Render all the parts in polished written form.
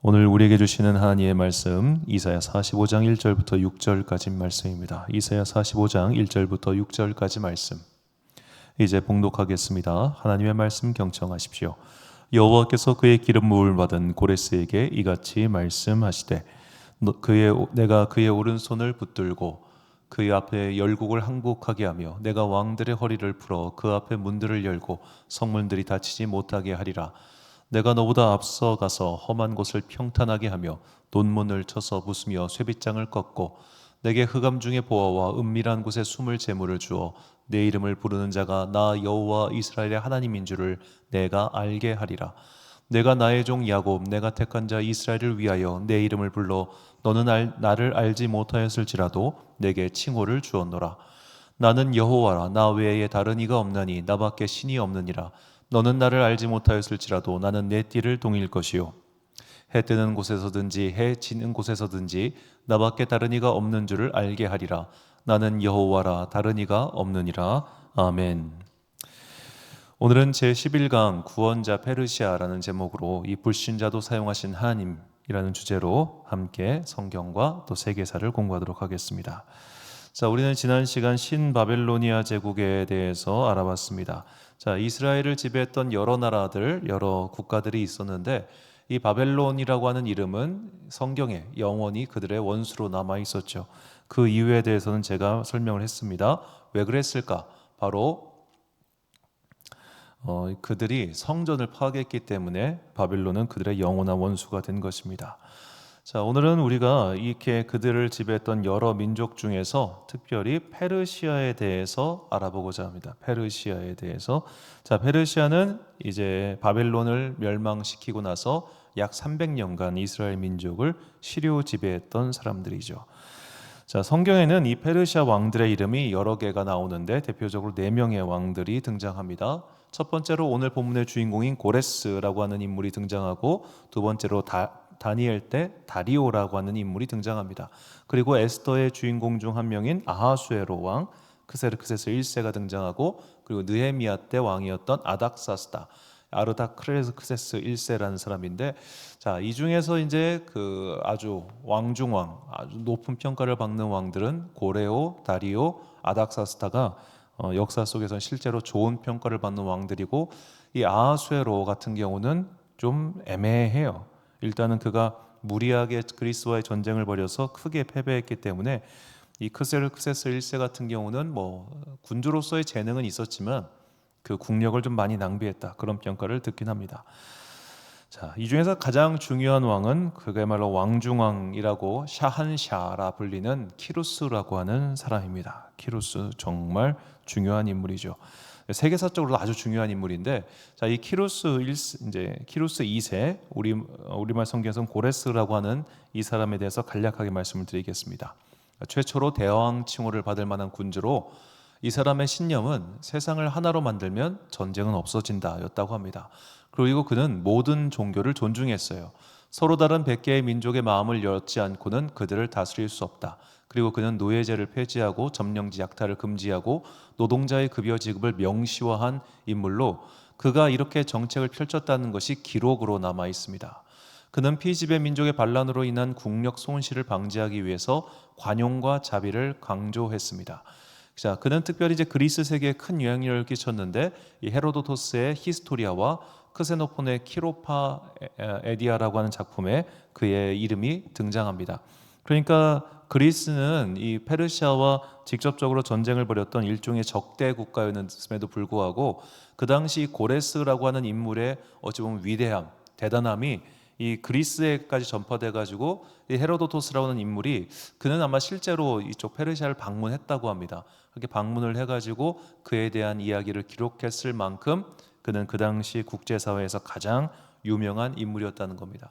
오늘 우리에게 주시는 하나님의 말씀 이사야 45장 1절부터 6절까지 말씀입니다. 이사야 45장 1절부터 6절까지 말씀 이제 봉독하겠습니다. 하나님의 말씀 경청하십시오. 여호와께서 그의 기름 부음을 받은 고레스에게 이같이 말씀하시되 내가 그의 오른손을 붙들고 그의 앞에 열국을 항복하게 하며 내가 왕들의 허리를 풀어 그 앞에 문들을 열고 성문들이 닫히지 못하게 하리라. 내가 너보다 앞서가서 험한 곳을 평탄하게 하며 돈문을 쳐서 부수며 쇠빗장을 꺾고 내게 흑암 중에 보아와 은밀한 곳에 숨을 재물을 주어 내 이름을 부르는 자가 나 여호와 이스라엘의 하나님인 줄을 내가 알게 하리라. 내가 나의 종 야곱 내가 택한 자 이스라엘을 위하여 내 이름을 불러 너는 나를 알지 못하였을지라도 내게 칭호를 주었노라. 나는 여호와라. 나 외에 다른 이가 없나니 나밖에 신이 없느니라. 너는 나를 알지 못하였을지라도 나는 내 띠를 동일 것이요 해 뜨는 곳에서든지 해 지는 곳에서든지 나밖에 다른 이가 없는 줄을 알게 하리라. 나는 여호와라. 다른 이가 없느니라. 아멘. 오늘은 제11강 구원자 페르시아라는 제목으로 이 불신자도 사용하신 하나님이라는 주제로 함께 성경과 또 세계사를 공부하도록 하겠습니다. 자, 우리는 지난 시간 신바벨로니아 제국에 대해서 알아봤습니다. 자, 이스라엘을 지배했던 여러 나라들, 여러 국가들이 있었는데 이 바벨론이라고 하는 이름은 성경에 영원히 그들의 원수로 남아 있었죠. 그 이유에 대해서는 제가 설명을 했습니다. 왜 그랬을까? 바로 그들이 성전을 파괴했기 때문에 바벨론은 그들의 영원한 원수가 된 것입니다. 자, 오늘은 우리가 이렇게 그들을 지배했던 여러 민족 중에서 특별히 페르시아에 대해서 알아보고자 합니다. 페르시아에 대해서. 자, 페르시아는 이제 바벨론을 멸망시키고 나서 약 300년간 이스라엘 민족을 시료 지배했던 사람들이죠. 자, 성경에는 이 페르시아 왕들의 이름이 여러 개가 나오는데 대표적으로 4명의 왕들이 등장합니다. 첫 번째로 오늘 본문의 주인공인 고레스라고 하는 인물이 등장하고 두 번째로 다니엘 때 다리오라고 하는 인물이 등장합니다. 그리고 에스더의 주인공 중 한 명인 아하수에로 왕 크세르크세스 1세가 등장하고 그리고 느헤미야 때 왕이었던 아르다크세스 1세라는 사람인데, 자, 이 중에서 이제 그 아주 왕중왕, 아주 높은 평가를 받는 왕들은 고레오, 다리오, 아닥사스다가 역사 속에서는 실제로 좋은 평가를 받는 왕들이고, 이 아하수에로 같은 경우는 좀 애매해요. 일단은 그가 무리하게 그리스와의 전쟁을 벌여서 크게 패배했기 때문에 이 크세르크세스 1세 같은 경우는 뭐 군주로서의 재능은 있었지만 그 국력을 좀 많이 낭비했다, 그런 평가를 듣긴 합니다. 자, 이 중에서 가장 중요한 왕은 그야말로 왕중왕이라고 샤한샤라 불리는 키루스라고 하는 사람입니다. 키루스 정말 중요한 인물이죠. 세계사적으로도 아주 중요한 인물인데, 자, 이 키루스 2세, 우리말 성경에서는 고레스라고 하는 이 사람에 대해서 간략하게 말씀을 드리겠습니다. 최초로 대왕 칭호를 받을 만한 군주로, 이 사람의 신념은 세상을 하나로 만들면 전쟁은 없어진다였다고 합니다. 그리고 그는 모든 종교를 존중했어요. 서로 다른 100개의 민족의 마음을 엿지 않고는 그들을 다스릴 수 없다. 그리고 그는 노예제를 폐지하고 점령지 약탈을 금지하고 노동자의 급여 지급을 명시화한 인물로, 그가 이렇게 정책을 펼쳤다는 것이 기록으로 남아 있습니다. 그는 피지배 민족의 반란으로 인한 국력 손실을 방지하기 위해서 관용과 자비를 강조했습니다. 자, 그는 특별히 이제 그리스 세계에 큰 영향력을 끼쳤는데, 이 헤로도토스의 히스토리아와 크세노폰의 키로파 에디아라고 하는 작품에 그의 이름이 등장합니다. 그러니까 그리스는 이 페르시아와 직접적으로 전쟁을 벌였던 일종의 적대 국가였음에도 불구하고 그 당시 고레스라고 하는 인물의 어찌 보면 위대함, 대단함이 이 그리스에까지 전파돼 가지고 이 헤로도토스라고 하는 인물이, 그는 아마 실제로 이쪽 페르시아를 방문했다고 합니다. 그렇게 방문을 해가지고 그에 대한 이야기를 기록했을 만큼 그는 그 당시 국제사회에서 가장 유명한 인물이었다는 겁니다.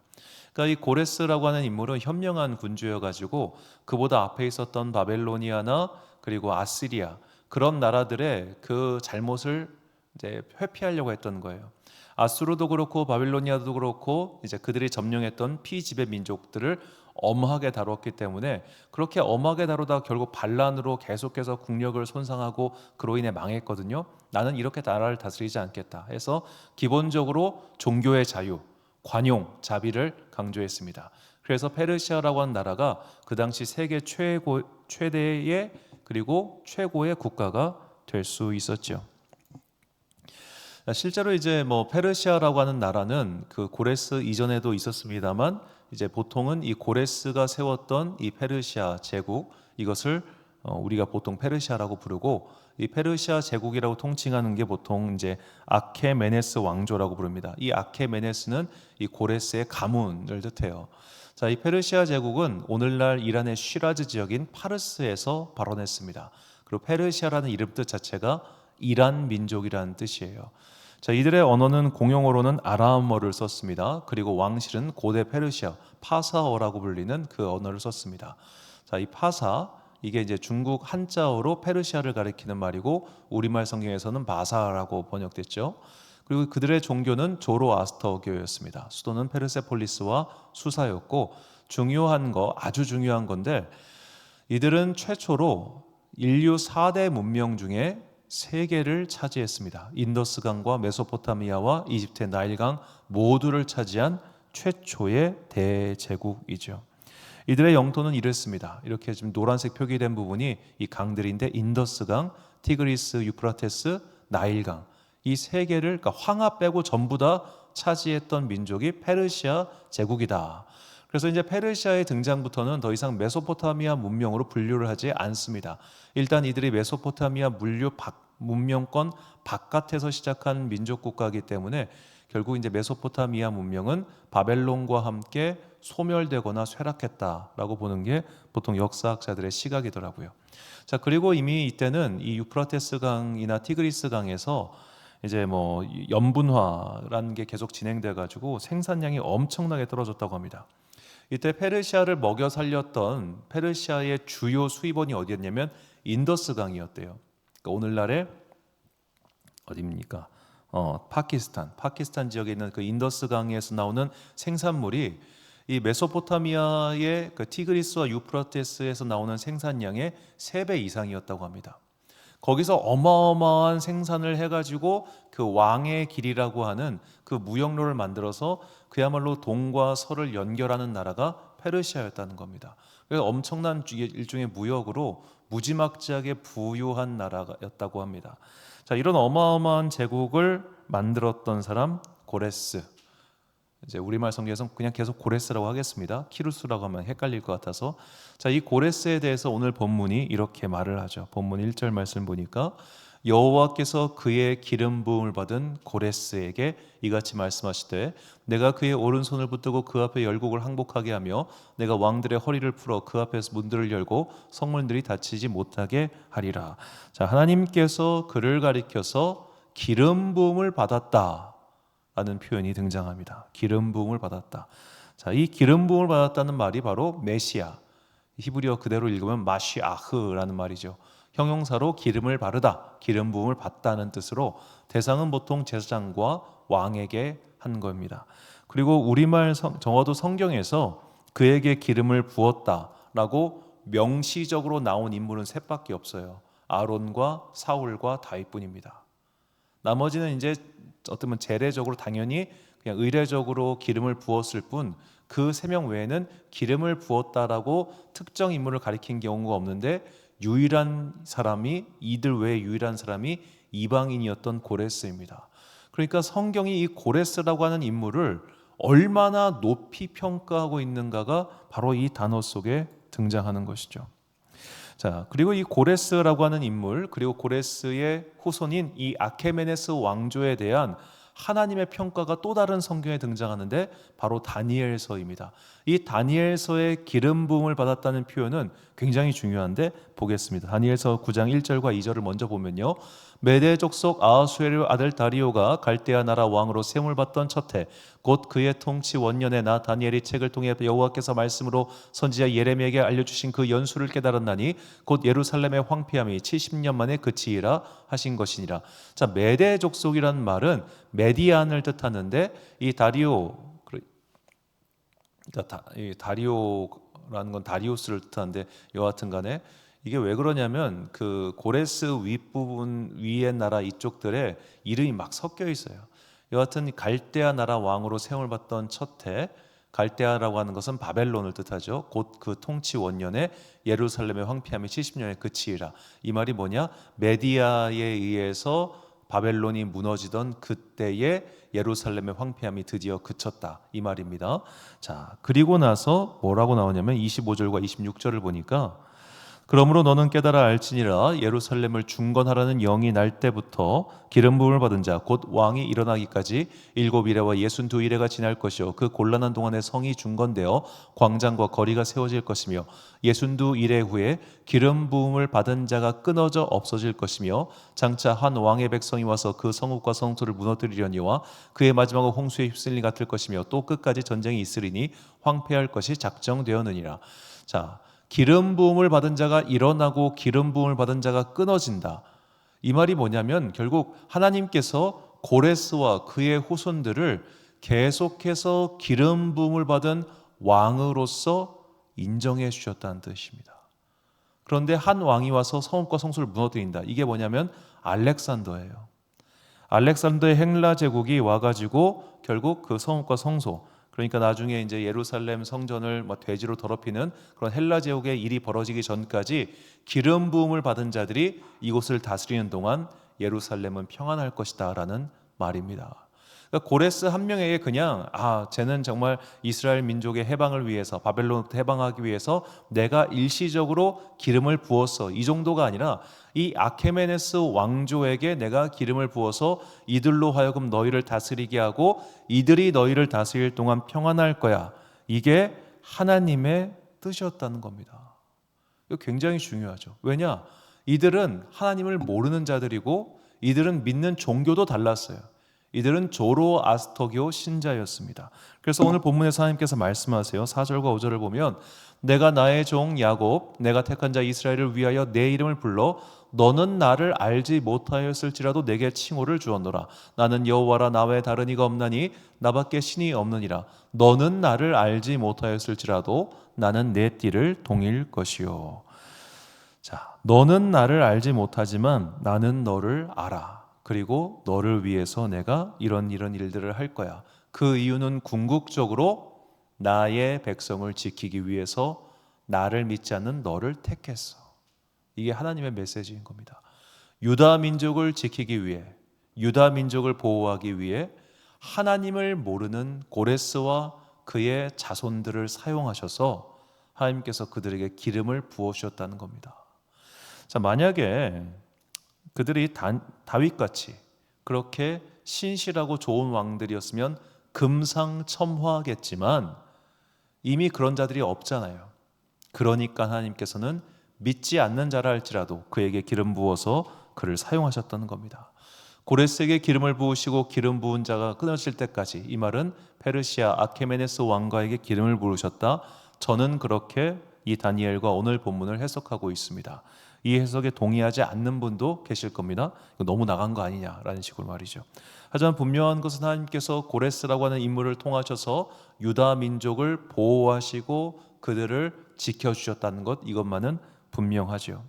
그러니까 이 고레스라고 하는 인물은 현명한 군주여가지고 그보다 앞에 있었던 바벨로니아나 그리고 아시리아, 그런 나라들의 그 잘못을 이제 회피하려고 했던 거예요. 아수르도 그렇고 바빌로니아도 그렇고 이제 그들이 점령했던 피지배 민족들을 엄하게 다뤘기 때문에, 그렇게 엄하게 다루다가 결국 반란으로 계속해서 국력을 손상하고 그로 인해 망했거든요. 나는 이렇게 나라를 다스리지 않겠다 해서 기본적으로 종교의 자유, 관용, 자비를 강조했습니다. 그래서 페르시아라고 하는 나라가 그 당시 세계 최대의 그리고 최고의 국가가 될 수 있었죠. 실제로 이제 뭐 페르시아라고 하는 나라는 그 고레스 이전에도 있었습니다만 이제 보통은 이 고레스가 세웠던 이 페르시아 제국 이것을 우리가 보통 페르시아라고 부르고 이 페르시아 제국이라고 통칭하는 게 보통 이제 아케메네스 왕조라고 부릅니다. 이 아케메네스는 이 고레스의 가문을 뜻해요. 자, 이 페르시아 제국은 오늘날 이란의 쉬라즈 지역인 파르스에서 발원했습니다. 그리고 페르시아라는 이름 뜻 자체가 이란 민족이라는 뜻이에요. 자, 이들의 언어는 공용어로는 아람어를 썼습니다. 그리고 왕실은 고대 페르시아 파사어라고 불리는 그 언어를 썼습니다. 자, 이 파사 이게 이제 중국 한자어로 페르시아를 가리키는 말이고 우리말 성경에서는 바사라고 번역됐죠. 그리고 그들의 종교는 조로아스터교였습니다. 수도는 페르세폴리스와 수사였고 아주 중요한 건데 이들은 최초로 인류 4대 문명 중에 3개를 차지했습니다. 인더스강과 메소포타미아와 이집트의 나일강 모두를 차지한 최초의 대제국이죠. 이들의 영토는 이렇습니다. 이렇게 지금 노란색 표기된 부분이 이 강들인데 인더스강, 티그리스, 유프라테스, 나일강 이 3개를 그러니까 황하 빼고 전부 다 차지했던 민족이 페르시아 제국이다. 그래서 이제 페르시아의 등장부터는 더 이상 메소포타미아 문명으로 분류를 하지 않습니다. 일단 이들이 메소포타미아 문명권 바깥에서 시작한 민족 국가이기 때문에 결국 이제 메소포타미아 문명은 바벨론과 함께 소멸되거나 쇠락했다라고 보는 게 보통 역사학자들의 시각이더라고요. 자, 그리고 이미 이때는 이 유프라테스 강이나 티그리스 강에서 이제 뭐 염분화라는 게 계속 진행돼 가지고 생산량이 엄청나게 떨어졌다고 합니다. 이때 페르시아를 먹여 살렸던 페르시아의 주요 수입원이 어디였냐면 인더스 강이었대요. 그러니까 오늘날의 어디입니까? 파키스탄 지역에 있는 그 인더스 강에서 나오는 생산물이 이 메소포타미아의 그 티그리스와 유프라테스에서 나오는 생산량의 3배 이상이었다고 합니다. 거기서 어마어마한 생산을 해가지고 그 왕의 길이라고 하는 그 무역로를 만들어서 그야말로 동과 서를 연결하는 나라가 페르시아였다는 겁니다. 그래서 엄청난 일종의 무역으로 무지막지하게 부유한 나라였다고 합니다. 자, 이런 어마어마한 제국을 만들었던 사람 고레스. 이제 우리말 성경에서는 그냥 계속 고레스라고 하겠습니다. 키루스라고 하면 헷갈릴 것 같아서. 자, 이 고레스에 대해서 오늘 본문이 이렇게 말을 하죠. 본문 1절 말씀 보니까 여호와께서 그의 기름 부음을 받은 고레스에게 이같이 말씀하시되 내가 그의 오른손을 붙들고 그 앞에 열국을 항복하게 하며 내가 왕들의 허리를 풀어 그 앞에서 문들을 열고 성문들이 닫히지 못하게 하리라. 자, 하나님께서 그를 가리켜서 기름 부음을 받았다 라는 표현이 등장합니다. 기름 부음을 받았다. 자, 이 기름 부음을 받았다는 말이 바로 메시아. 히브리어 그대로 읽으면 마시아흐라는 말이죠. 형용사로 기름을 바르다, 기름 부음을 받다는 뜻으로 대상은 보통 제사장과 왕에게 한 겁니다. 그리고 우리말 적어도 성경에서 그에게 기름을 부었다라고 명시적으로 나온 인물은 셋밖에 없어요. 아론과 사울과 다윗뿐입니다. 나머지는 이제 어쩌면 제례적으로 당연히 그냥 의례적으로 기름을 부었을 뿐 그 3명 외에는 기름을 부었다라고 특정 인물을 가리킨 경우가 없는데 이들 외에 유일한 사람이 이방인이었던 고레스입니다. 그러니까 성경이 이 고레스라고 하는 인물을 얼마나 높이 평가하고 있는가가 바로 이 단어 속에 등장하는 것이죠. 자, 그리고 이 고레스라고 하는 인물, 그리고 고레스의 후손인 이 아케메네스 왕조에 대한 하나님의 평가가 또 다른 성경에 등장하는데 바로 다니엘서입니다. 이 다니엘서의 기름 부음을 받았다는 표현은 굉장히 중요한데 보겠습니다. 다니엘서 9장 1절과 2절을 먼저 보면요. 메대 족속 아하수에르 아들 다리오가 갈대아 나라 왕으로 세움을 받던 첫해 곧 그의 통치 원년에 나 다니엘이 책을 통해 여호와께서 말씀으로 선지자 예레미야에게 알려주신 그 연수를 깨달았나니 곧 예루살렘의 황폐함이 70년 만에 그치리라 하신 것이니라. 자, 메대 족속이라는 말은 메디안을 뜻하는데 이 다리오라는 건 다리우스를 뜻하는데 여하튼 간에 이게 왜 그러냐면 그 고레스 윗부분 위의 나라 이쪽들의 이름이 막 섞여 있어요. 여하튼 갈대아 나라 왕으로 세움을 받던 첫 해, 갈대아라고 하는 것은 바벨론을 뜻하죠. 곧 그 통치 원년에 예루살렘의 황폐함이 70년에 그치리라. 이 말이 뭐냐? 메디아에 의해서 바벨론이 무너지던 그때에 예루살렘의 황폐함이 드디어 그쳤다, 이 말입니다. 자, 그리고 나서 뭐라고 나오냐면 25절과 26절을 보니까 그러므로 너는 깨달아 알지니라 예루살렘을 중건하라는 영이 날 때부터 기름 부음을 받은 자 곧 왕이 일어나기까지 7이레와 62이레가 지날 것이요 그 곤란한 동안에 성이 중건되어 광장과 거리가 세워질 것이며 62이레 후에 기름 부음을 받은 자가 끊어져 없어질 것이며 장차 한 왕의 백성이 와서 그 성읍과 성소를 무너뜨리려니와 그의 마지막은 홍수에 휩쓸린 같을 것이며 또 끝까지 전쟁이 있으리니 황폐할 것이 작정되었느니라. 자, 기름 부음을 받은 자가 일어나고 기름 부음을 받은 자가 끊어진다. 이 말이 뭐냐면 결국 하나님께서 고레스와 그의 후손들을 계속해서 기름 부음을 받은 왕으로서 인정해 주셨다는 뜻입니다. 그런데 한 왕이 와서 성읍과 성소를 무너뜨린다. 이게 뭐냐면 알렉산더예요. 알렉산더의 헬라 제국이 와가지고 결국 그 성읍과 성소, 그러니까 나중에 이제 예루살렘 성전을 돼지로 더럽히는 그런 헬라 제국의 일이 벌어지기 전까지 기름 부음을 받은 자들이 이곳을 다스리는 동안 예루살렘은 평안할 것이다라는 말입니다. 그러니까 고레스 한 명에게 그냥 쟤는 정말 이스라엘 민족의 해방을 위해서 바벨론부터 해방하기 위해서 내가 일시적으로 기름을 부었어, 이 정도가 아니라 이 아케메네스 왕조에게 내가 기름을 부어서 이들로 하여금 너희를 다스리게 하고 이들이 너희를 다스릴 동안 평안할 거야. 이게 하나님의 뜻이었다는 겁니다. 이거 굉장히 중요하죠. 왜냐? 이들은 하나님을 모르는 자들이고 이들은 믿는 종교도 달랐어요. 이들은 조로아스터교 신자였습니다. 그래서 오늘 본문에서 하나님께서 말씀하세요. 4절과 5절을 보면 내가 나의 종 야곱 내가 택한 자 이스라엘을 위하여 내 이름을 불러 너는 나를 알지 못하였을지라도 내게 칭호를 주었노라. 나는 여호와라 나 외에 다른 이가 없나니 나밖에 신이 없느니라. 너는 나를 알지 못하였을지라도 나는 내 띠를 동일 것이요. 자, 너는 나를 알지 못하지만 나는 너를 알아. 그리고 너를 위해서 내가 이런 일들을 할 거야. 그 이유는 궁극적으로 나의 백성을 지키기 위해서 나를 믿지 않는 너를 택했어. 이게 하나님의 메시지인 겁니다. 유다 민족을 지키기 위해, 유다 민족을 보호하기 위해 하나님을 모르는 고레스와 그의 자손들을 사용하셔서 하나님께서 그들에게 기름을 부어주셨다는 겁니다. 자, 만약에 그들이 다윗같이 그렇게 신실하고 좋은 왕들이었으면 금상첨화겠지만 이미 그런 자들이 없잖아요. 그러니까 하나님께서는 믿지 않는 자라 할지라도 그에게 기름 부어서 그를 사용하셨다는 겁니다. 고레스에게 기름을 부으시고 기름 부은 자가 끊어질 때까지, 이 말은 페르시아 아케메네스 왕가에게 기름을 부으셨다. 저는 그렇게 이 다니엘과 오늘 본문을 해석하고 있습니다. 이 해석에 동의하지 않는 분도 계실 겁니다. 이거 너무 나간 거 아니냐라는 식으로 말이죠. 하지만 분명한 것은 하나님께서 고레스라고 하는 인물을 통하셔서 유다 민족을 보호하시고 그들을 지켜주셨다는 것, 이것만은 분명하죠.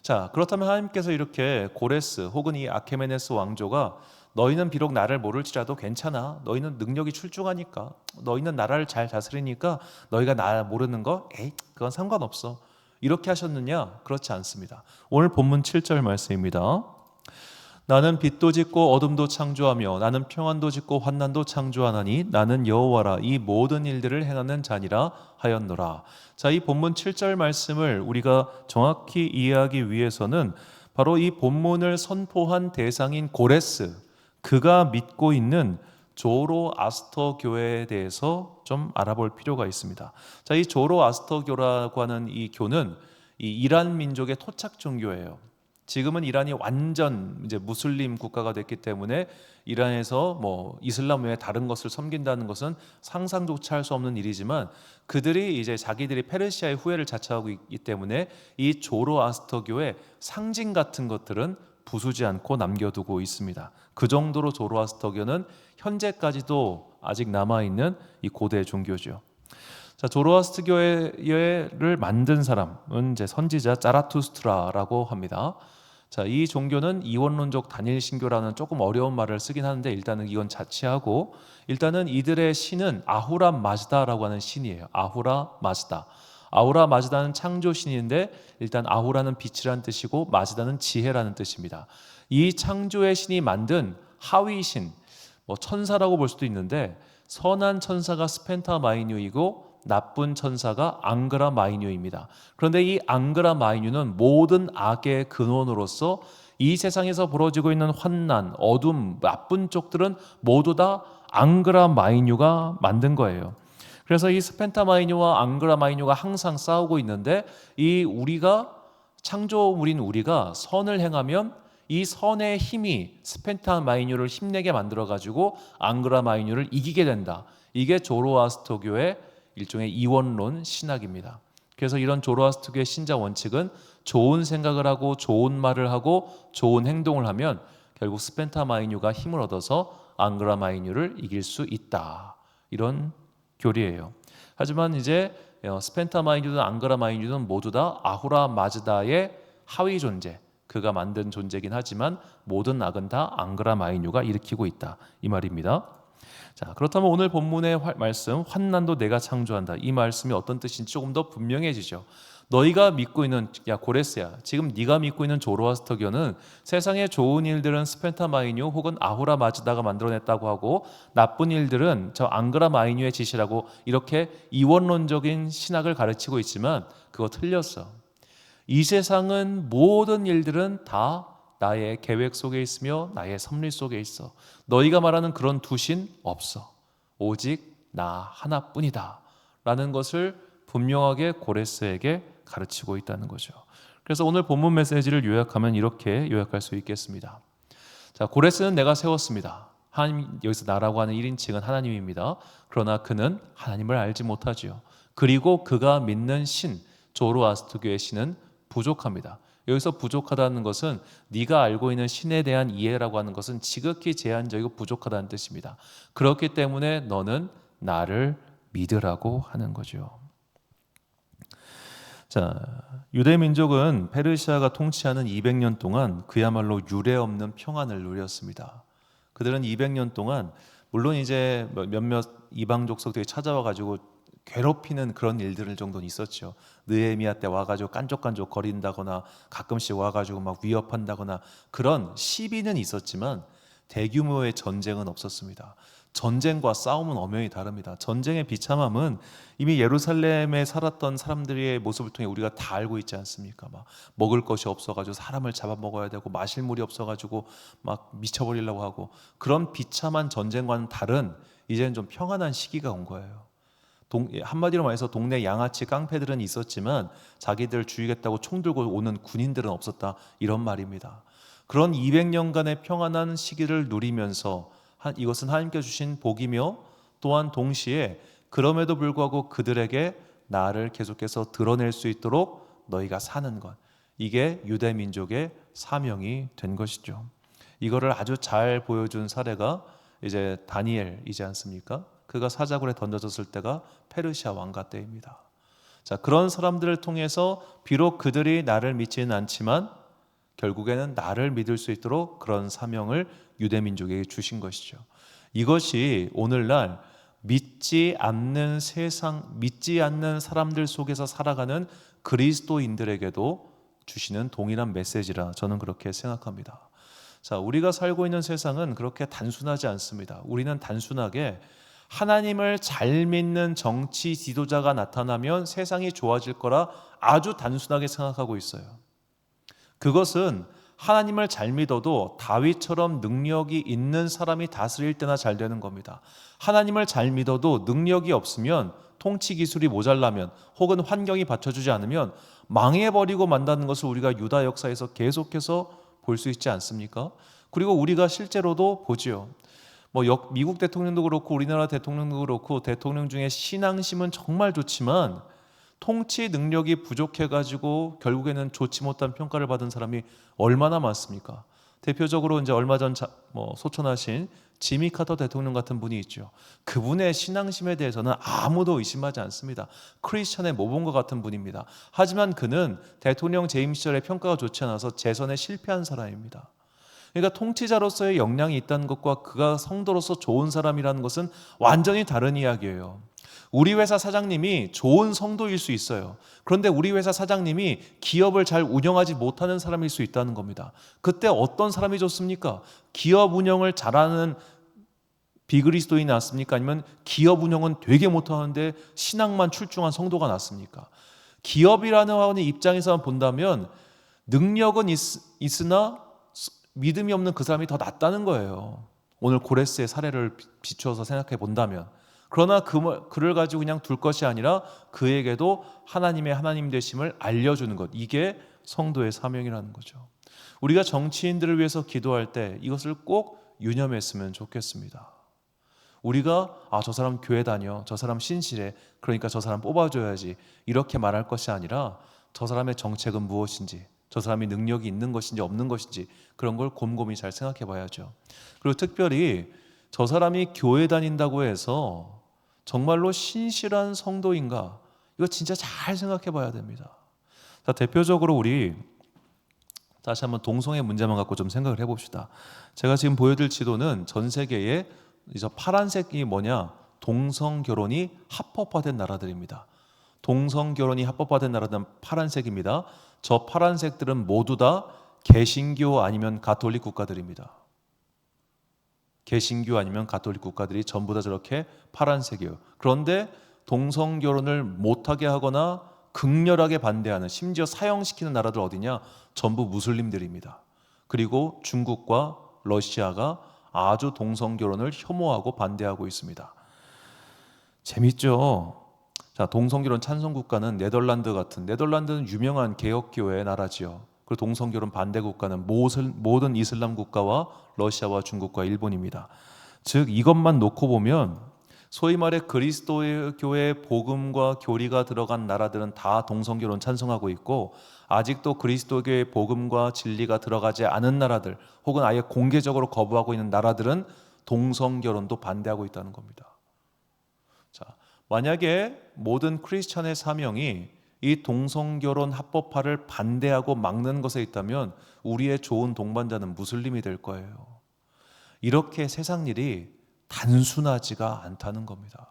자, 그렇다면 하나님께서 이렇게 고레스 혹은 이 아케메네스 왕조가 너희는 비록 나를 모를지라도 괜찮아, 너희는 능력이 출중하니까, 너희는 나라를 잘 다스리니까 너희가 나 모르는 거 그건 상관없어, 이렇게 하셨느냐? 그렇지 않습니다. 오늘 본문 7절 말씀입니다. 나는 빛도 짓고 어둠도 창조하며 나는 평안도 짓고 환난도 창조하나니 나는 여호와라 이 모든 일들을 행하는 자니라 하였노라. 자, 이 본문 7절 말씀을 우리가 정확히 이해하기 위해서는 바로 이 본문을 선포한 대상인 고레스, 그가 믿고 있는 조로아스터 교회에 대해서 좀 알아볼 필요가 있습니다. 자, 이 조로아스터교라고 하는 이 교는 이 이란 민족의 토착 종교예요. 지금은 이란이 완전 이제 무슬림 국가가 됐기 때문에 이란에서 이슬람 외에 다른 것을 섬긴다는 것은 상상조차 할 수 없는 일이지만 그들이 이제 자기들이 페르시아의 후예를 자처하고 있기 때문에 이 조로아스터교의 상징 같은 것들은 부수지 않고 남겨두고 있습니다. 그 정도로 조로아스터교는 현재까지도 아직 남아있는 이 고대 종교죠. 자, 조로아스터교회를 만든 사람은 이제 선지자 자라투스트라라고 합니다. 자, 이 종교는 이원론적 단일 신교라는 조금 어려운 말을 쓰긴 하는데 일단은 이건 자취하고, 일단은 이들의 신은 아후라 마즈다라고 하는 신이에요. 아후라 마즈다. 아후라 마즈다는 창조 신인데 일단 아후라는 빛이라는 뜻이고 마즈다는 지혜라는 뜻입니다. 이 창조의 신이 만든 하위 신, 뭐 천사라고 볼 수도 있는데, 선한 천사가 스펜타 마이뉴이고 나쁜 천사가 앙그라 마이뉴입니다. 그런데 이 앙그라 마이뉴는 모든 악의 근원으로서 이 세상에서 벌어지고 있는 환난, 어둠, 나쁜 쪽들은 모두 다 앙그라 마이뉴가 만든 거예요. 그래서 이 스펜타 마이뉴와 앙그라 마이뉴가 항상 싸우고 있는데, 이 우리가 창조물인 우리가 선을 행하면 이 선의 힘이 스펜타 마이뉴를 힘내게 만들어 가지고 앙그라 마이뉴를 이기게 된다. 이게 조로아스터교의 일종의 이원론 신학입니다. 그래서 이런 조로아스터교의 신자 원칙은 좋은 생각을 하고 좋은 말을 하고 좋은 행동을 하면 결국 스펜타 마이뉴가 힘을 얻어서 앙그라 마이뉴를 이길 수 있다. 이런 교리예요. 하지만 이제 스펜타 마이뉴든 앙그라 마이뉴든 모두 다 아후라 마즈다의 하위 존재, 그가 만든 존재긴 하지만 모든 악은 다 앙그라 마이뉴가 일으키고 있다, 이 말입니다. 자, 그렇다면 오늘 본문의 말씀, 환난도 내가 창조한다, 이 말씀이 어떤 뜻인지 조금 더 분명해지죠. 너희가 믿고 있는, 야 고레스야, 지금 네가 믿고 있는 조로아스터교는 세상의 좋은 일들은 스펜타 마이뉴 혹은 아후라 마즈다가 만들어냈다고 하고 나쁜 일들은 저 앙그라 마이뉴의 짓이라고 이렇게 이원론적인 신학을 가르치고 있지만 그거 틀렸어. 이 세상은 모든 일들은 다 나의 계획 속에 있으며 나의 섭리 속에 있어. 너희가 말하는 그런 두 신 없어. 오직 나 하나뿐이다 라는 것을 분명하게 고레스에게 가르치고 있다는 거죠. 그래서 오늘 본문 메시지를 요약하면 이렇게 요약할 수 있겠습니다. 자, 고레스는 내가 세웠습니다. 하나님, 여기서 나라고 하는 1인칭은 하나님입니다. 그러나 그는 하나님을 알지 못하지요. 그리고 그가 믿는 신, 조로아스터교의 신은 부족합니다. 여기서 부족하다는 것은 네가 알고 있는 신에 대한 이해라고 하는 것은 지극히 제한적이고 부족하다는 뜻입니다. 그렇기 때문에 너는 나를 믿으라고 하는 거죠. 자, 유대 민족은 페르시아가 통치하는 200년 동안 그야말로 유례 없는 평안을 누렸습니다. 그들은 200년 동안 물론 이제 몇몇 이방 족속들이 찾아와 가지고 괴롭히는 그런 일들 정도는 있었죠. 느헤미야 때 와가지고 깐족깐족 거린다거나 가끔씩 와가지고 막 위협한다거나 그런 시비는 있었지만 대규모의 전쟁은 없었습니다. 전쟁과 싸움은 엄연히 다릅니다. 전쟁의 비참함은 이미 예루살렘에 살았던 사람들의 모습을 통해 우리가 다 알고 있지 않습니까? 막 먹을 것이 없어가지고 사람을 잡아먹어야 되고 마실 물이 없어가지고 막 미쳐버리려고 하고, 그런 비참한 전쟁과는 다른 이제는 좀 평안한 시기가 온 거예요. 한마디로 말해서 동네 양아치 깡패들은 있었지만 자기들 죽이겠다고 총 들고 오는 군인들은 없었다, 이런 말입니다. 그런 200년간의 평안한 시기를 누리면서 이것은 하나님께 주신 복이며 또한 동시에 그럼에도 불구하고 그들에게 나를 계속해서 드러낼 수 있도록 너희가 사는 것, 이게 유대 민족의 사명이 된 것이죠. 이거를 아주 잘 보여준 사례가 이제 다니엘이지 않습니까? 그가 사자굴에 던져졌을 때가 페르시아 왕가 때입니다. 자, 그런 사람들을 통해서 비록 그들이 나를 믿지는 않지만 결국에는 나를 믿을 수 있도록 그런 사명을 유대 민족에게 주신 것이죠. 이것이 오늘날 믿지 않는 세상, 믿지 않는 사람들 속에서 살아가는 그리스도인들에게도 주시는 동일한 메시지라 저는 그렇게 생각합니다. 자, 우리가 살고 있는 세상은 그렇게 단순하지 않습니다. 우리는 단순하게 하나님을 잘 믿는 정치 지도자가 나타나면 세상이 좋아질 거라 아주 단순하게 생각하고 있어요. 그것은 하나님을 잘 믿어도 다윗처럼 능력이 있는 사람이 다스릴 때나 잘 되는 겁니다. 하나님을 잘 믿어도 능력이 없으면, 통치 기술이 모자라면 혹은 환경이 받쳐주지 않으면 망해버리고 만다는 것을 우리가 유다 역사에서 계속해서 볼 수 있지 않습니까? 그리고 우리가 실제로도 보지요. 미국 대통령도 그렇고 우리나라 대통령도 그렇고 대통령 중에 신앙심은 정말 좋지만 통치 능력이 부족해가지고 결국에는 좋지 못한 평가를 받은 사람이 얼마나 많습니까? 대표적으로 이제 얼마 전 소천하신 지미 카터 대통령 같은 분이 있죠. 그분의 신앙심에 대해서는 아무도 의심하지 않습니다. 크리스천의 모범과 같은 분입니다. 하지만 그는 대통령 재임 시절에 평가가 좋지 않아서 재선에 실패한 사람입니다. 그러니까 통치자로서의 역량이 있다는 것과 그가 성도로서 좋은 사람이라는 것은 완전히 다른 이야기예요. 우리 회사 사장님이 좋은 성도일 수 있어요. 그런데 우리 회사 사장님이 기업을 잘 운영하지 못하는 사람일 수 있다는 겁니다. 그때 어떤 사람이 좋습니까? 기업 운영을 잘하는 비그리스도인이 낫습니까? 아니면 기업 운영은 되게 못하는데 신앙만 출중한 성도가 낫습니까? 기업이라는 화원의 입장에서 본다면 능력은 있으나 믿음이 없는 그 사람이 더 낫다는 거예요. 오늘 고레스의 사례를 비추어서 생각해 본다면. 그러나 그를 가지고 그냥 둘 것이 아니라 그에게도 하나님의 하나님 되심을 알려주는 것. 이게 성도의 사명이라는 거죠. 우리가 정치인들을 위해서 기도할 때 이것을 꼭 유념했으면 좋겠습니다. 우리가 저 사람 교회 다녀, 저 사람 신실해, 그러니까 저 사람 뽑아줘야지 이렇게 말할 것이 아니라 저 사람의 정책은 무엇인지, 저 사람이 능력이 있는 것인지 없는 것인지 그런 걸 곰곰이 잘 생각해 봐야죠. 그리고 특별히 저 사람이 교회 다닌다고 해서 정말로 신실한 성도인가? 이거 진짜 잘 생각해 봐야 됩니다. 자, 대표적으로 우리 다시 한번 동성애 문제만 갖고 좀 생각을 해봅시다. 제가 지금 보여드릴 지도는 전 세계에 이제 파란색이 뭐냐? 동성 결혼이 합법화된 나라들입니다. 동성 결혼이 합법화된 나라들은 파란색입니다. 저 파란색들은 모두 다 개신교 아니면 가톨릭 국가들입니다. 개신교 아니면 가톨릭 국가들이 전부 다 저렇게 파란색이에요. 그런데 동성 결혼을 못하게 하거나 극렬하게 반대하는, 심지어 사형시키는 나라들 어디냐? 전부 무슬림들입니다. 그리고 중국과 러시아가 아주 동성 결혼을 혐오하고 반대하고 있습니다. 재밌죠? 자, 동성 결혼 찬성 국가는 네덜란드는 유명한 개혁교회 나라지요. 그리고 동성 결혼 반대 국가는 모든 이슬람 국가와 러시아와 중국과 일본입니다. 즉 이것만 놓고 보면 소위 말해 그리스도의 교회의 복음과 교리가 들어간 나라들은 다 동성 결혼 찬성하고 있고, 아직도 그리스도교의 복음과 진리가 들어가지 않은 나라들 혹은 아예 공개적으로 거부하고 있는 나라들은 동성 결혼도 반대하고 있다는 겁니다. 자, 만약에 모든 크리스천의 사명이 이 동성결혼 합법화를 반대하고 막는 것에 있다면 우리의 좋은 동반자는 무슬림이 될 거예요. 이렇게 세상 일이 단순하지가 않다는 겁니다.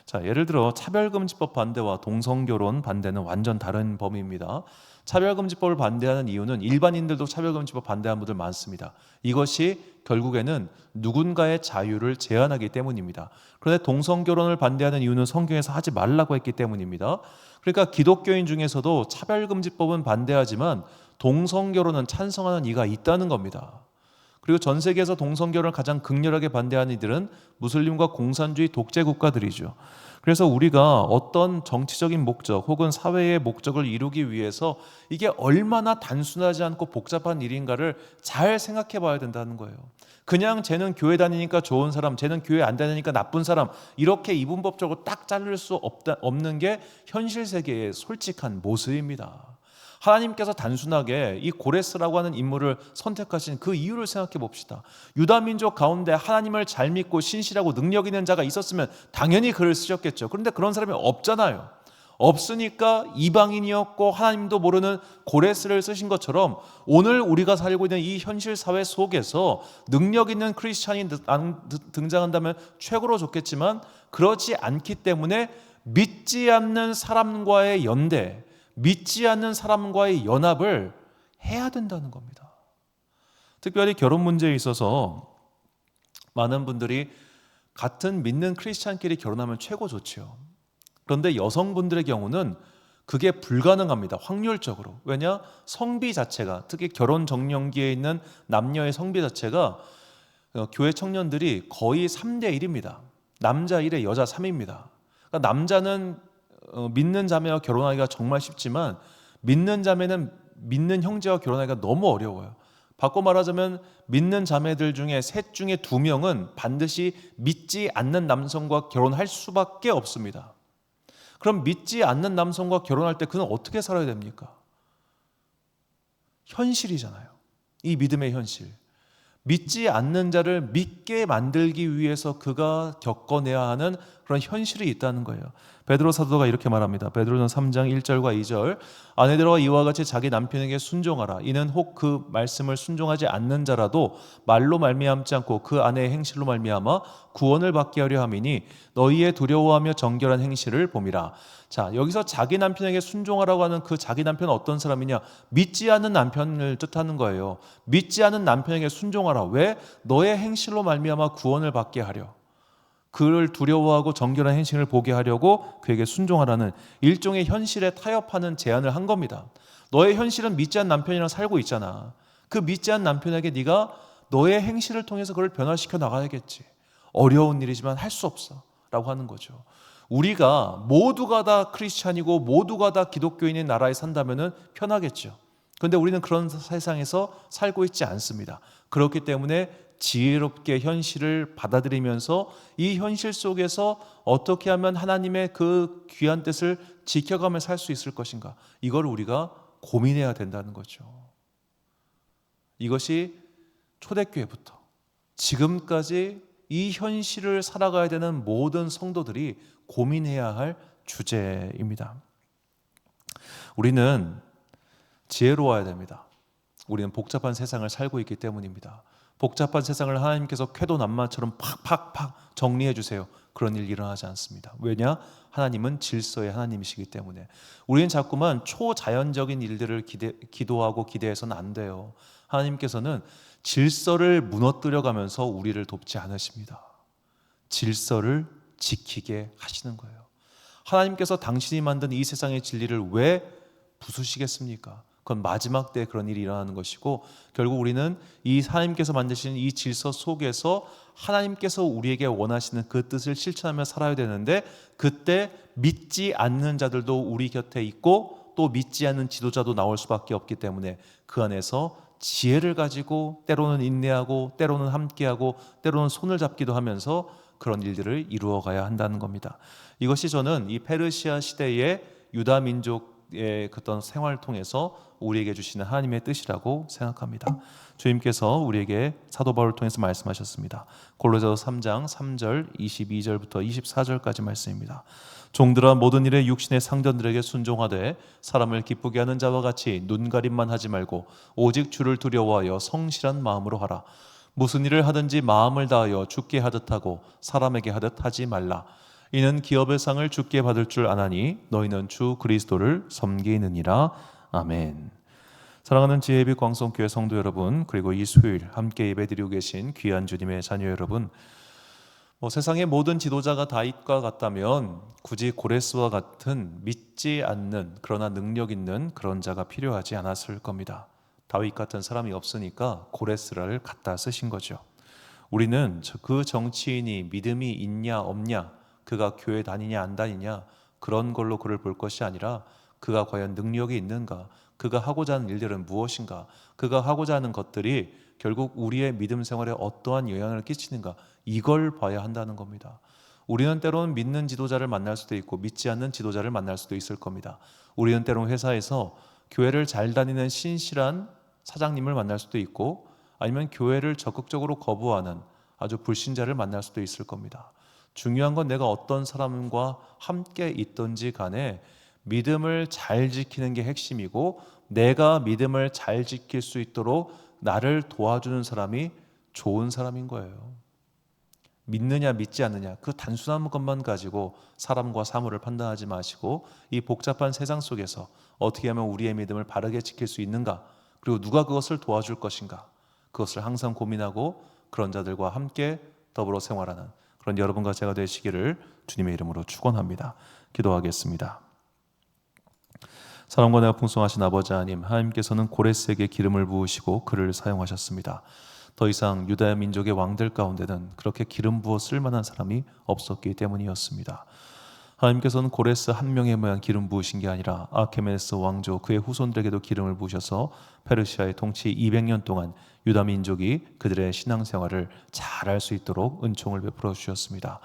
자, 예를 들어 차별금지법 반대와 동성결혼 반대는 완전 다른 범위입니다. 차별금지법을 반대하는 이유는 일반인들도 차별금지법 반대하는 분들 많습니다. 이것이 결국에는 누군가의 자유를 제한하기 때문입니다. 그런데 동성결혼을 반대하는 이유는 성경에서 하지 말라고 했기 때문입니다. 그러니까 기독교인 중에서도 차별금지법은 반대하지만 동성결혼은 찬성하는 이가 있다는 겁니다. 그리고 전 세계에서 동성결혼을 가장 극렬하게 반대하는 이들은 무슬림과 공산주의 독재 국가들이죠. 그래서 우리가 어떤 정치적인 목적 혹은 사회의 목적을 이루기 위해서 이게 얼마나 단순하지 않고 복잡한 일인가를 잘 생각해 봐야 된다는 거예요. 그냥 쟤는 교회 다니니까 좋은 사람, 쟤는 교회 안 다니니까 나쁜 사람, 이렇게 이분법적으로 딱 자를 수 없는 게 현실 세계의 솔직한 모습입니다. 하나님께서 단순하게 이 고레스라고 하는 인물을 선택하신 그 이유를 생각해 봅시다. 유다 민족 가운데 하나님을 잘 믿고 신실하고 능력 있는 자가 있었으면 당연히 그를 쓰셨겠죠. 그런데 그런 사람이 없잖아요. 없으니까 이방인이었고 하나님도 모르는 고레스를 쓰신 것처럼 오늘 우리가 살고 있는 이 현실 사회 속에서 능력 있는 크리스찬이 등장한다면 최고로 좋겠지만 그렇지 않기 때문에 믿지 않는 사람과의 연대, 믿지 않는 사람과의 연합을 해야 된다는 겁니다. 특별히 결혼 문제에 있어서 많은 분들이 같은 믿는 크리스찬끼리 결혼하면 최고 좋지요. 그런데 여성분들의 경우는 그게 불가능합니다. 확률적으로. 왜냐? 성비 자체가, 특히 결혼 적령기에 있는 남녀의 성비 자체가 교회 청년들이 거의 3대 1입니다. 남자 1에 여자 3입니다. 그러니까 남자는 믿는 자매와 결혼하기가 정말 쉽지만 믿는 자매는 믿는 형제와 결혼하기가 너무 어려워요. 바꿔 말하자면 믿는 자매들 중에 셋 중에 2명은 반드시 믿지 않는 남성과 결혼할 수밖에 없습니다. 그럼 믿지 않는 남성과 결혼할 때 그는 어떻게 살아야 됩니까? 현실이잖아요. 이 믿음의 현실. 믿지 않는 자를 믿게 만들기 위해서 그가 겪어내야 하는 그런 현실이 있다는 거예요. 베드로 사도가 이렇게 말합니다. 베드로전 3장 1절과 2절. 아내들과 이와 같이 자기 남편에게 순종하라. 이는 혹 그 말씀을 순종하지 않는 자라도 말로 말미암지 않고 그 아내의 행실로 말미암아 구원을 받게 하려 함이니 너희의 두려워하며 정결한 행실을 봄이라. 자, 여기서 자기 남편에게 순종하라고 하는 그 자기 남편은 어떤 사람이냐? 믿지 않는 남편을 뜻하는 거예요. 믿지 않는 남편에게 순종하라. 왜? 너의 행실로 말미암아 구원을 받게 하려. 그를 두려워하고 정결한 행실을 보게 하려고 그에게 순종하라는 일종의 현실에 타협하는 제안을 한 겁니다. 너의 현실은 믿지 않는 남편이랑 살고 있잖아. 그 믿지 않는 남편에게 네가 너의 행실을 통해서 그를 변화시켜 나가야겠지. 어려운 일이지만 할 수 없어 라고 하는 거죠. 우리가 모두가 다 크리스찬이고 모두가 다 기독교인인 나라에 산다면 편하겠죠. 그런데 우리는 그런 세상에서 살고 있지 않습니다. 그렇기 때문에 지혜롭게 현실을 받아들이면서 이 현실 속에서 어떻게 하면 하나님의 그 귀한 뜻을 지켜가며 살 수 있을 것인가, 이걸 우리가 고민해야 된다는 거죠. 이것이 초대교회부터 지금까지 이 현실을 살아가야 되는 모든 성도들이 고민해야 할 주제입니다. 우리는 지혜로워야 됩니다. 우리는 복잡한 세상을 살고 있기 때문입니다. 복잡한 세상을 하나님께서 쾌도난마처럼 팍팍팍 정리해 주세요. 그런 일 일어나지 않습니다. 왜냐? 하나님은 질서의 하나님이시기 때문에. 우리는 자꾸만 초자연적인 일들을 기도하고 기대해서는 안 돼요. 하나님께서는 질서를 무너뜨려가면서 우리를 돕지 않으십니다. 질서를 지키게 하시는 거예요. 하나님께서 당신이 만든 이 세상의 진리를 왜 부수시겠습니까? 그건 마지막 때 그런 일이 일어나는 것이고, 결국 우리는 이 하나님께서 만드신 이 질서 속에서 하나님께서 우리에게 원하시는 그 뜻을 실천하며 살아야 되는데, 그때 믿지 않는 자들도 우리 곁에 있고 또 믿지 않는 지도자도 나올 수밖에 없기 때문에 그 안에서 지혜를 가지고 때로는 인내하고 때로는 함께하고 때로는 손을 잡기도 하면서 그런 일들을 이루어가야 한다는 겁니다. 이것이 저는 이 페르시아 시대의 유다 민족의 어떤 생활을 통해서 우리에게 주시는 하나님의 뜻이라고 생각합니다. 주님께서 우리에게 사도 바울을 통해서 말씀하셨습니다. 골로새서 3장 3절 22절부터 24절까지 말씀입니다. 종들아 모든 일에 육신의 상전들에게 순종하되 사람을 기쁘게 하는 자와 같이 눈가림만 하지 말고 오직 주를 두려워하여 성실한 마음으로 하라. 무슨 일을 하든지 마음을 다하여 주께 하듯 하고 사람에게 하듯 하지 말라. 이는 기업의 상을 주께 받을 줄 아나니 너희는 주 그리스도를 섬기느니라. 아멘. 사랑하는 지혜빛 광성교회 성도 여러분, 그리고 이 수요일 함께 예배드리고 계신 귀한 주님의 자녀 여러분, 세상의 모든 지도자가 다윗과 같다면 굳이 고레스와 같은 믿지 않는 그러나 능력 있는 그런 자가 필요하지 않았을 겁니다. 다윗 같은 사람이 없으니까 고레스를 갖다 쓰신 거죠. 우리는 그 정치인이 믿음이 있냐 없냐, 그가 교회 다니냐 안 다니냐, 그런 걸로 그를 볼 것이 아니라 그가 과연 능력이 있는가, 그가 하고자 하는 일들은 무엇인가, 그가 하고자 하는 것들이 결국 우리의 믿음 생활에 어떠한 영향을 끼치는가, 이걸 봐야 한다는 겁니다. 우리는 때로는 믿는 지도자를 만날 수도 있고 믿지 않는 지도자를 만날 수도 있을 겁니다. 우리는 때로는 회사에서 교회를 잘 다니는 신실한 사장님을 만날 수도 있고, 아니면 교회를 적극적으로 거부하는 아주 불신자를 만날 수도 있을 겁니다. 중요한 건 내가 어떤 사람과 함께 있든지 간에 믿음을 잘 지키는 게 핵심이고, 내가 믿음을 잘 지킬 수 있도록 나를 도와주는 사람이 좋은 사람인 거예요. 믿느냐 믿지 않느냐, 그 단순한 것만 가지고 사람과 사물을 판단하지 마시고 이 복잡한 세상 속에서 어떻게 하면 우리의 믿음을 바르게 지킬 수 있는가, 그리고 누가 그것을 도와줄 것인가, 그것을 항상 고민하고 그런 자들과 함께 더불어 생활하는 그런 여러분과 제가 되시기를 주님의 이름으로 축원합니다. 기도하겠습니다. 사랑과 은혜가 풍성하신 아버지 하나님, 하나님께서는 고레스에게 기름을 부으시고 그를 사용하셨습니다. 더 이상 유다 민족의 왕들 가운데는 그렇게 기름 부어 쓸만한 사람이 없었기 때문이었습니다. 하나님께서는 고레스 한 명에만 기름 부으신 게 아니라 아케메네스 왕조 그의 후손들에게도 기름을 부으셔서 페르시아의 통치 200년 동안 유다 민족이 그들의 신앙생활을 잘할 수 있도록 은총을 베풀어 주셨습니다.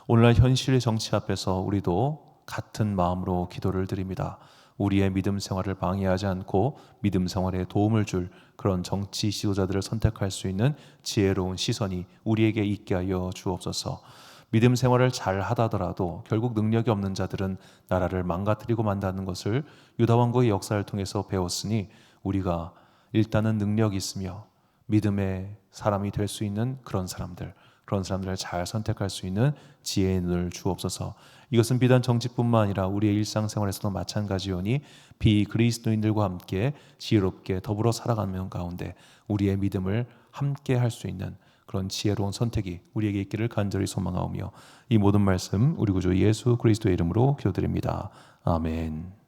오늘날 현실의 정치 앞에서 우리도 같은 마음으로 기도를 드립니다. 우리의 믿음 생활을 방해하지 않고 믿음 생활에 도움을 줄 그런 정치 지도자들을 선택할 수 있는 지혜로운 시선이 우리에게 있게 하여 주옵소서. 믿음 생활을 잘 하다더라도 결국 능력이 없는 자들은 나라를 망가뜨리고 만다는 것을 유다 왕국의 역사를 통해서 배웠으니 우리가 일단은 능력이 있으며 믿음의 사람이 될 수 있는 그런 사람들을 잘 선택할 수 있는 지혜의 눈을 주옵소서. 이것은 비단 정치뿐만 아니라 우리의 일상생활에서도 마찬가지오니 비그리스도인들과 함께 지혜롭게 더불어 살아가는 가운데 우리의 믿음을 함께 할 수 있는 그런 지혜로운 선택이 우리에게 있기를 간절히 소망하오며 이 모든 말씀 우리 구주 예수 그리스도의 이름으로 기도드립니다. 아멘.